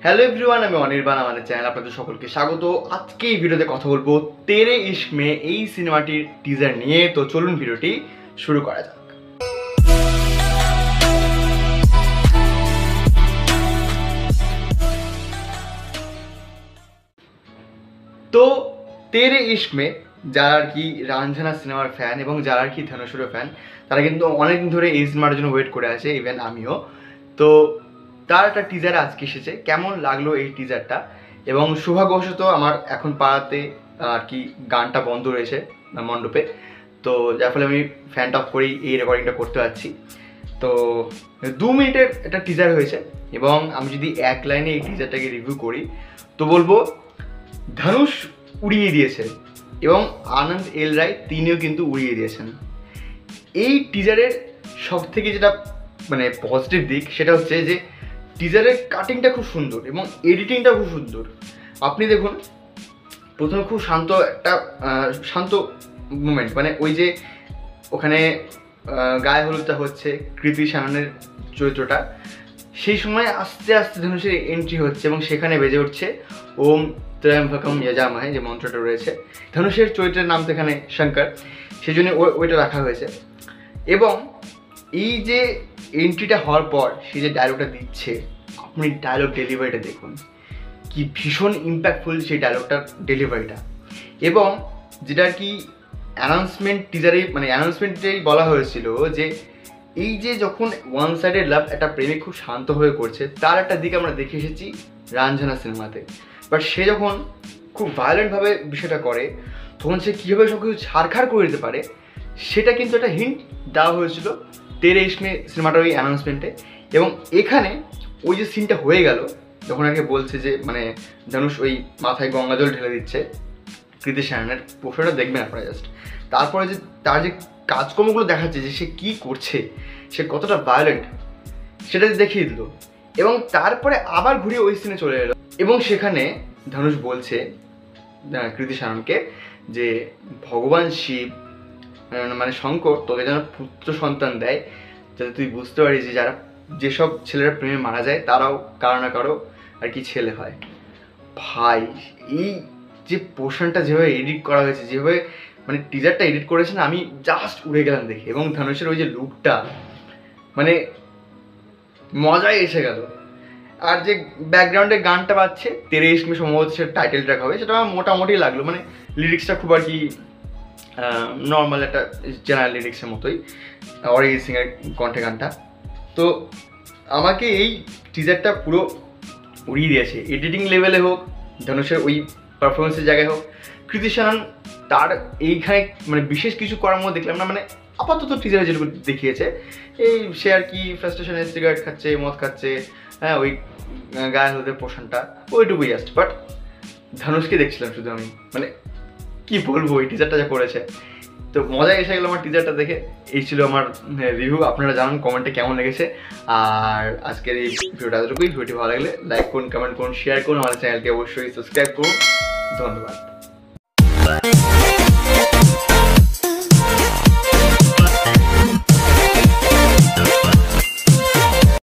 Hello everyone, আমি অনির্বাণ। আমাদের channel আপনাদের সকলকে স্বাগত। আজকে এই ভিডিওতে কথা বলবো তেরে ইশক মে এই সিনেমাটির টিজার নিয়ে। তো চলুন ভিডিওটি শুরু করা যাক। তো তেরে ইশক মে যারা আর কি রাঞ্ঝানা সিনেমার ফ্যান এবং যারা আর কি ধনুষেরও ফ্যান, তারা কিন্তু অনেকদিন ধরে এই সিনেমার জন্য ওয়েট করে আছে, ইভেন আমিও। তো তার একটা টিজার আজকে এসেছে। কেমন লাগলো এই টিজারটা? এবং সৌভাগ্যবশত আমার এখন পাড়াতে আর কি গানটা বন্ধ রয়েছে মণ্ডপে, তো যার ফলে আমি ফ্যান অফ করেই এই রেকর্ডিংটা করতে পারছি। তো 2 মিনিটের একটা টিজার হয়েছে এবং আমি যদি এক লাইনে এই টিজারটাকে রিভিউ করি তো বলবো ধনুষ উড়িয়ে দিয়েছে এবং আনন্দ এল রায় তিনিও কিন্তু উড়িয়ে দিয়েছেন। এই টিজারের সব থেকে যেটা মানে পজিটিভ দিক সেটা হচ্ছে যে টিজারের কাটিংটা খুব সুন্দর এবং এডিটিংটা খুব সুন্দর। আপনি দেখুন, প্রথমে খুব শান্ত একটা শান্ত মুমেন্ট, মানে ওই যে ওখানে গায়ে হলুদটা হচ্ছে কৃতি শ্যাননের চরিত্রটা, সেই সময় আস্তে আস্তে ধনুষের এন্ট্রি হচ্ছে এবং সেখানে বেজে উঠছে ওম ত্রয়ম্বকম যজামহে যে মন্ত্রটা রয়েছে। ধনুষের চরিত্রের নাম তো এখানে শঙ্কর, সেই জন্য ওইটা রাখা হয়েছে। এবং এই যে এন্ট্রিটা হওয়ার পর সে যে ডায়লগটা দিচ্ছে, আপনি ডায়লগ ডেলিভারিটা দেখুন, কি ভীষণ ইম্প্যাক্টফুল সেই ডায়লগটার ডেলিভারিটা। এবং যেটা আর কি অ্যানাউন্সমেন্ট টিজারে মানে অ্যানাউন্সমেন্টেই বলা হয়েছিল যে এই যে যখন ওয়ান সাইডেড লাভ একটা প্রেমিক খুব শান্তভাবে করছে, তার একটা দিক আমরা দেখে এসেছি রাঞ্ঝানা সিনেমাতে। বাট সে যখন খুব ভায়োলেন্টভাবে বিষয়টা করে তখন সে কীভাবে সব কিছু ছাড়খাড় করে দিতে পারে, সেটা কিন্তু একটা হিন্ট দেওয়া হয়েছিল তেরে ইশক মে সিনেমাটার ওই অ্যানাউন্সমেন্টে। এবং এখানে ওই যে সিনটা হয়ে গেল যখন আগে বলছে যে মানে ধনুষ ওই মাথায় গঙ্গা জল ঢেলে দিচ্ছে কৃতি শ্যাননের, পোস্টারটা দেখবেন আপনারা জাস্ট। তারপরে যে তার যে কাজকর্মগুলো দেখাচ্ছে যে সে কী করছে, সে কতটা ভায়োলেন্ট, সেটা দেখিয়ে দিল। এবং তারপরে আবার ঘুরিয়ে ওই সিনে চলে এলো এবং সেখানে ধনুষ বলছে কৃতি শ্যাননকে যে ভগবান শিব মানে শঙ্কর তোকে যেন পুত্র সন্তান দেয়, যাতে তুই বুঝতে পারিস যে যেসব ছেলেরা প্রেমে মারা যায় তারাও কারো না কারো আর কি ছেলে হয়। ভাই, এই যে পোর্শনটা যেভাবে এডিট করা হয়েছে, যেভাবে মানে টিজারটা এডিট করেছে না, আমি জাস্ট উড়ে গেলাম দেখে। এবং ধনুষের ওই যে লুকটা, মানে মজাই এসে গেল। আর যে ব্যাকগ্রাউন্ডে গানটা বাজছে তেরে ইশক মে, সম্ভবত সেটা টাইটেল ট্র্যাক হবে, সেটা আমার মোটামুটি লাগলো। মানে লিরিক্সটা খুব আর কি নর্মাল একটা জেনারেল লিরিক্সের মতোই, অরিজিৎ সিংয়ের কণ্ঠে গানটা। তো আমাকে এই টিজারটা পুরো উড়িয়ে দিয়েছে, এডিটিং লেভেলে হোক, ধনুষের ওই পারফরমেন্সের জায়গায় হোক। কৃতি শ্যানন তার এইখানে মানে বিশেষ কিছু করার মধ্যে দেখলাম না। মানে আপাতত টিজারে যেটুকু দেখিয়েছে, এই সে আর কি ফ্রাস্ট্রেশনে সিগারেট খাচ্ছে, মদ খাচ্ছে, হ্যাঁ, ওই গায়ে হলুদের পোর্শনটা ওইটুকুই জাস্ট। বাট ধনুষকে দেখছিলাম শুধু আমি, মানে কি বলবো, ওই টিজারটা যা করেছে। তো মজা এসে গেলো আমার টিজারটা দেখে। এই ছিল আমার রিভিউ। আপনারা জানান কমেন্টে কেমন লেগেছে। আর আজকের এই ভিডিওটা এতটুকুই। ভিডিওটি ভালো লাগলে লাইক করুন, কমেন্ট করুন, শেয়ার করুন, আমাদের চ্যানেলকে অবশ্যই সাবস্ক্রাইব করুন। ধন্যবাদ।